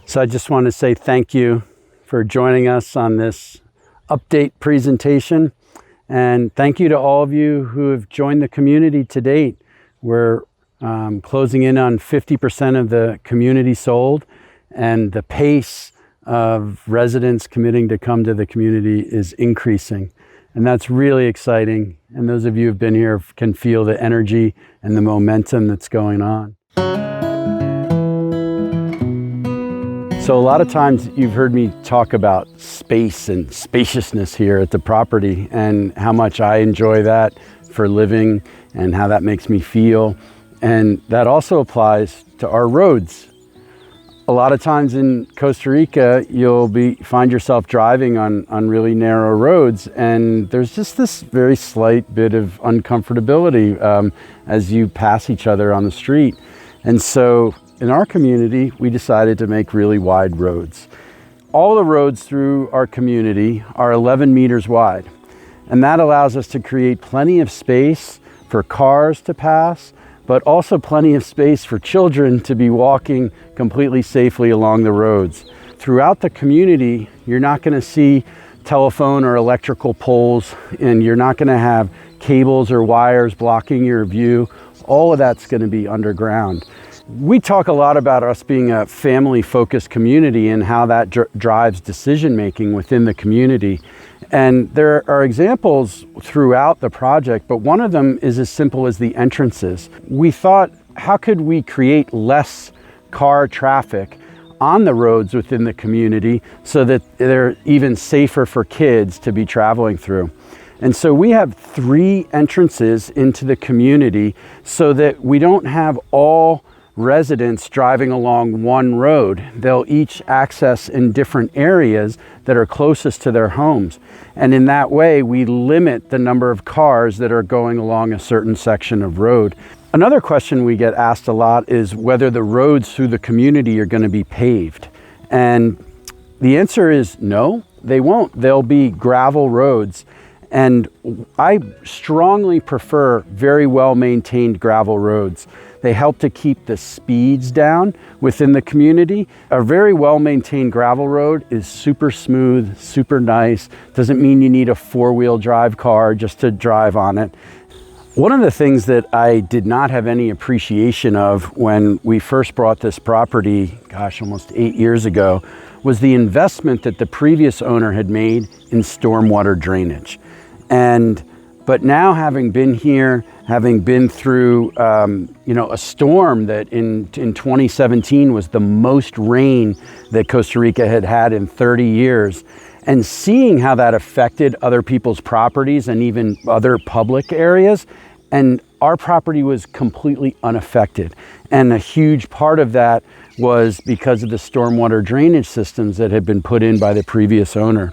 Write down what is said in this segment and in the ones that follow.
So I just want to say thank you for joining us on this update presentation. And thank you to all of you who have joined the community to date. We're closing in on 50% of the community sold, and the pace of residents committing to come to the community is increasing. And that's really exciting. And those of you who've been here can feel the energy and the momentum that's going on. So a lot of times you've heard me talk about space and spaciousness here at the property and how much I enjoy that for living and how that makes me feel. And that also applies to our roads. A lot of times in Costa Rica, you'll find yourself driving on really narrow roads, and there's just this very slight bit of uncomfortability as you pass each other on the street. And so in our community, we decided to make really wide roads. All the roads through our community are 11 meters wide, and that allows us to create plenty of space for cars to pass, but also plenty of space for children to be walking completely safely along the roads. Throughout the community, you're not going to see telephone or electrical poles, and you're not going to have cables or wires blocking your view. All of that's going to be underground. We talk a lot about us being a family-focused community and how that drives decision-making within the community. And there are examples throughout the project, but one of them is as simple as the entrances. We thought, how could we create less car traffic on the roads within the community so that they're even safer for kids to be traveling through? And so we have 3 entrances into the community so that we don't have all residents driving along one road. They'll each access in different areas that are closest to their homes. And in that way, we limit the number of cars that are going along a certain section of road. Another question we get asked a lot is whether the roads through the community are going to be paved. And the answer is no, they won't. They'll be gravel roads. And I strongly prefer very well-maintained gravel roads. They help to keep the speeds down within the community. A very well-maintained gravel road is super smooth, super nice. Doesn't mean you need a 4-wheel drive car just to drive on it. One of the things that I did not have any appreciation of when we first brought this property, almost 8 years ago, was the investment that the previous owner had made in stormwater drainage. But now, having been here, having been through a storm that in 2017 was the most rain that Costa Rica had had in 30 years, and seeing how that affected other people's properties and even other public areas, and our property was completely unaffected. And a huge part of that was because of the stormwater drainage systems that had been put in by the previous owner.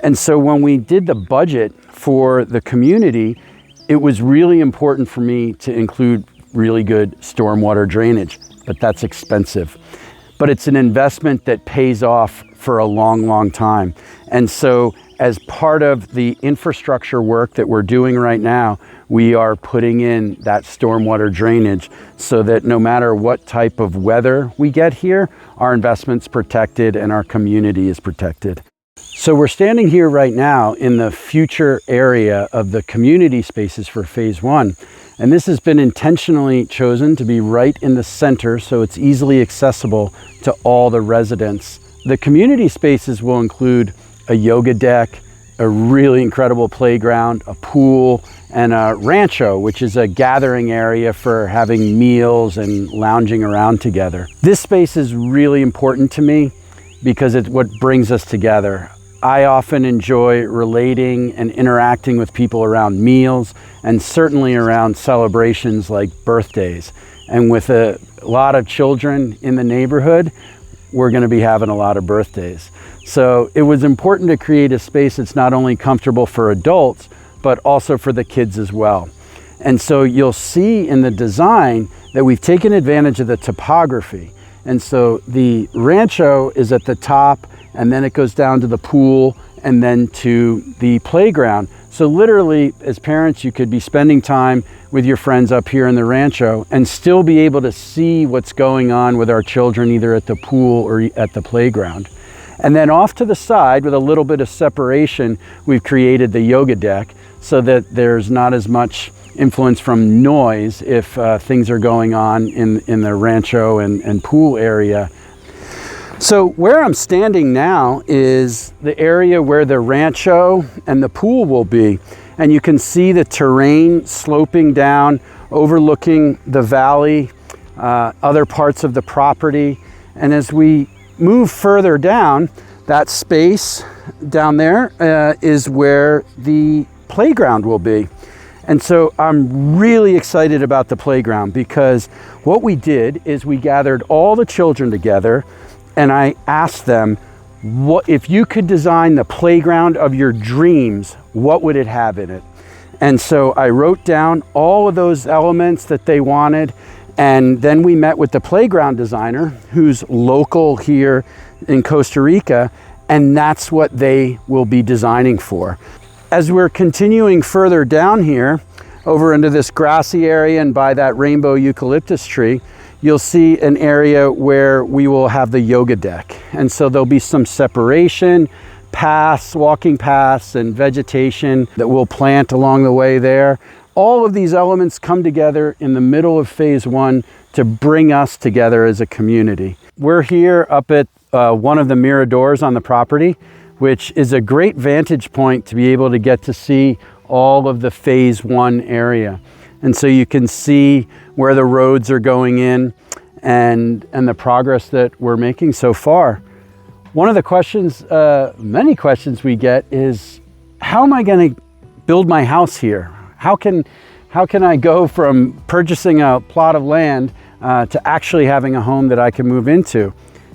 And so when we did the budget for the community, it was really important for me to include really good stormwater drainage, but that's expensive. But it's an investment that pays off for a long, long time. And so as part of the infrastructure work that we're doing right now, we are putting in that stormwater drainage so that no matter what type of weather we get here, our investment's protected and our community is protected. So we're standing here right now in the future area of the community spaces for phase 1. And this has been intentionally chosen to be right in the center so it's easily accessible to all the residents. The community spaces will include a yoga deck, a really incredible playground, a pool, and a rancho, which is a gathering area for having meals and lounging around together. This space is really important to me because it's what brings us together. I often enjoy relating and interacting with people around meals and certainly around celebrations like birthdays. And with a lot of children in the neighborhood, we're going to be having a lot of birthdays. So it was important to create a space that's not only comfortable for adults, but also for the kids as well. And so you'll see in the design that we've taken advantage of the topography. And so the rancho is at the top, and then it goes down to the pool and then to the playground. So literally, as parents, you could be spending time with your friends up here in the rancho and still be able to see what's going on with our children, either at the pool or at the playground. And then off to the side, with a little bit of separation, we've created the yoga deck so that there's not as much influence from noise if things are going on in the rancho and pool area. So where I'm standing now is the area where the rancho and the pool will be. And you can see the terrain sloping down, overlooking the valley, other parts of the property. And as we move further down, that space down there is where the playground will be. And so I'm really excited about the playground, because what we did is we gathered all the children together and I asked them, what if you could design the playground of your dreams, what would it have in it? And so I wrote down all of those elements that they wanted, and then we met with the playground designer who's local here in Costa Rica, and that's what they will be designing for. As we're continuing further down here, over into this grassy area and by that rainbow eucalyptus tree, you'll see an area where we will have the yoga deck. And so there'll be some separation, paths, walking paths, and vegetation that we'll plant along the way there. All of these elements come together in the middle of phase one to bring us together as a community. We're here up at one of the Miradors on the property, which is a great vantage point to be able to get to see all of the phase one area. And so you can see where the roads are going in and the progress that we're making so far. One of the questions, many questions we get is, how am I going to build my house here? How can I go from purchasing a plot of land to actually having a home that I can move into?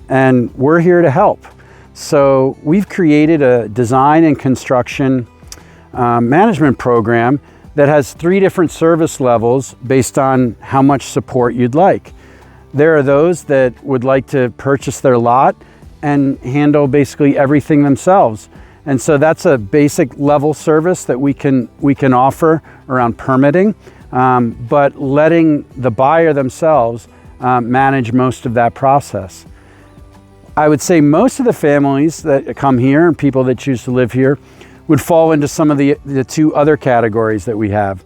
And we're here to help. So we've created a design and construction management program that has 3 different service levels based on how much support you'd like. There are those that would like to purchase their lot and handle basically everything themselves. And so that's a basic level service that we can offer around permitting, but letting the buyer themselves manage most of that process. I would say most of the families that come here and people that choose to live here would fall into some of the 2 other categories that we have.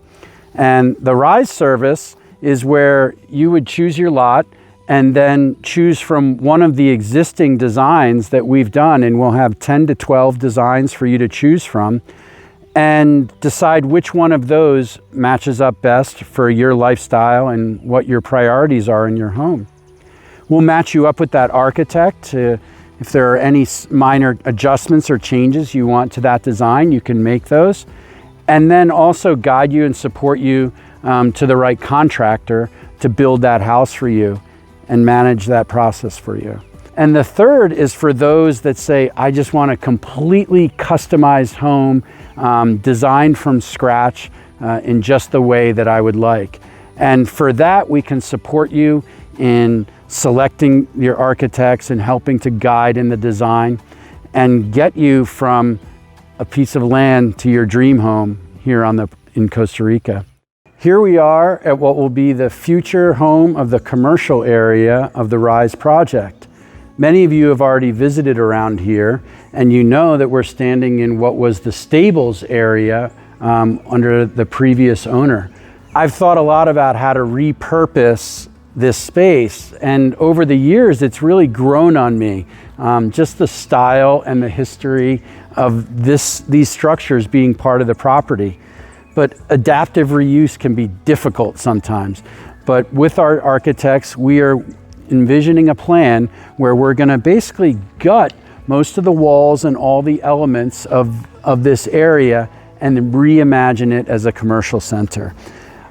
And the RISE service is where you would choose your lot and then choose from one of the existing designs that we've done, and we'll have 10 to 12 designs for you to choose from, and decide which one of those matches up best for your lifestyle and what your priorities are in your home. We'll match you up with that architect. If there are any minor adjustments or changes you want to that design, you can make those. And then also guide you and support you to the right contractor to build that house for you and manage that process for you. And the third is for those that say, I just want a completely customized home, designed from scratch in just the way that I would like. And for that, we can support you in selecting your architects and helping to guide in the design and get you from a piece of land to your dream home here in Costa Rica. Here we are at what will be the future home of the commercial area of the RISE project. Many of you have already visited around here, and you know that we're standing in what was the stables area under the previous owner. I've thought a lot about how to repurpose this space, and over the years it's really grown on me, just the style and the history of these structures being part of the property. But adaptive reuse can be difficult sometimes. But with our architects, we are envisioning a plan where we're going to basically gut most of the walls and all the elements of this area and reimagine it as a commercial center.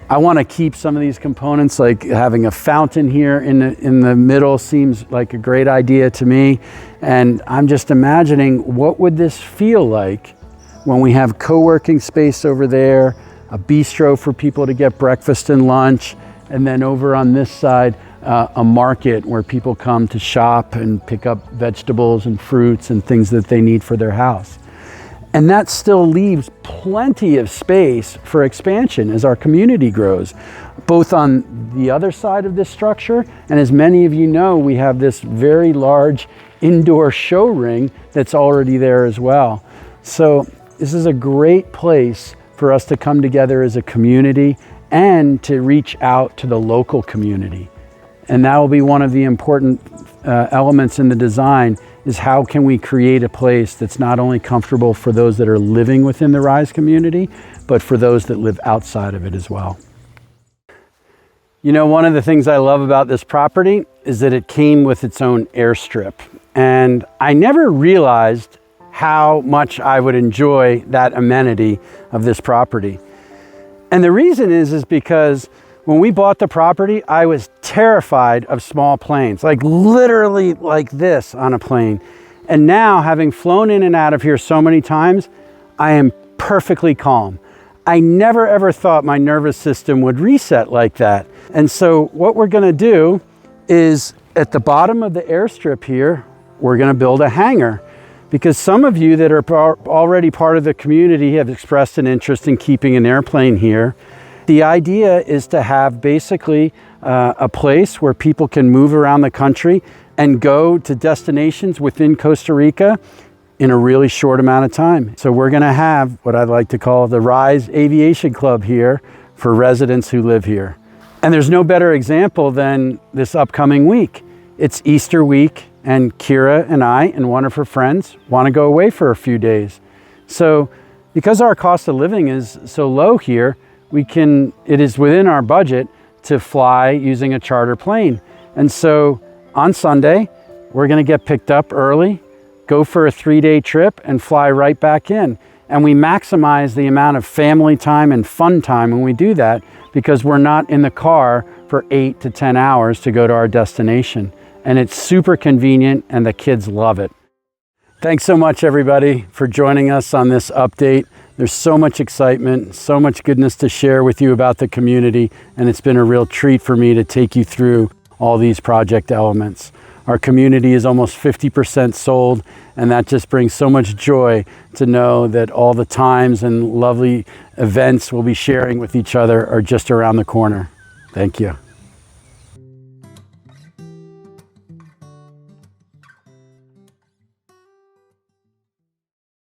I want to keep some of these components, like having a fountain here in the middle seems like a great idea to me. And I'm just imagining, what would this feel like when we have co-working space over there, a bistro for people to get breakfast and lunch, and then over on this side, a market where people come to shop and pick up vegetables and fruits and things that they need for their house. And that still leaves plenty of space for expansion as our community grows, both on the other side of this structure, and as many of you know, we have this very large indoor show ring that's already there as well. So this is a great place for us to come together as a community and to reach out to the local community. And that will be one of the important elements in the design, is how can we create a place that's not only comfortable for those that are living within the Rise community, but for those that live outside of it as well. You know, one of the things I love about this property is that it came with its own airstrip. And I never realized how much I would enjoy that amenity of this property. And the reason is because when we bought the property, I was terrified of small planes, like literally like this on a plane. And now, having flown in and out of here so many times, I am perfectly calm. I never ever thought my nervous system would reset like that. And so what we're gonna do is, at the bottom of the airstrip here, we're gonna build a hangar, because some of you that are already part of the community have expressed an interest in keeping an airplane here. The idea is to have basically a place where people can move around the country and go to destinations within Costa Rica in a really short amount of time. So we're gonna have what I'd like to call the Rise Aviation Club here for residents who live here. And there's no better example than this upcoming week. It's Easter week, and Kira and I and one of her friends want to go away for a few days. So because our cost of living is so low here, it is within our budget to fly using a charter plane. And so on Sunday, we're gonna get picked up early, go for a 3-day trip, and fly right back in. And we maximize the amount of family time and fun time when we do that, because we're not in the car for 8 to 10 hours to go to our destination. And it's super convenient, and the kids love it. Thanks so much, everybody, for joining us on this update. There's so much excitement, so much goodness to share with you about the community, and it's been a real treat for me to take you through all these project elements. Our community is almost 50% sold, and that just brings so much joy to know that all the times and lovely events we'll be sharing with each other are just around the corner. Thank you.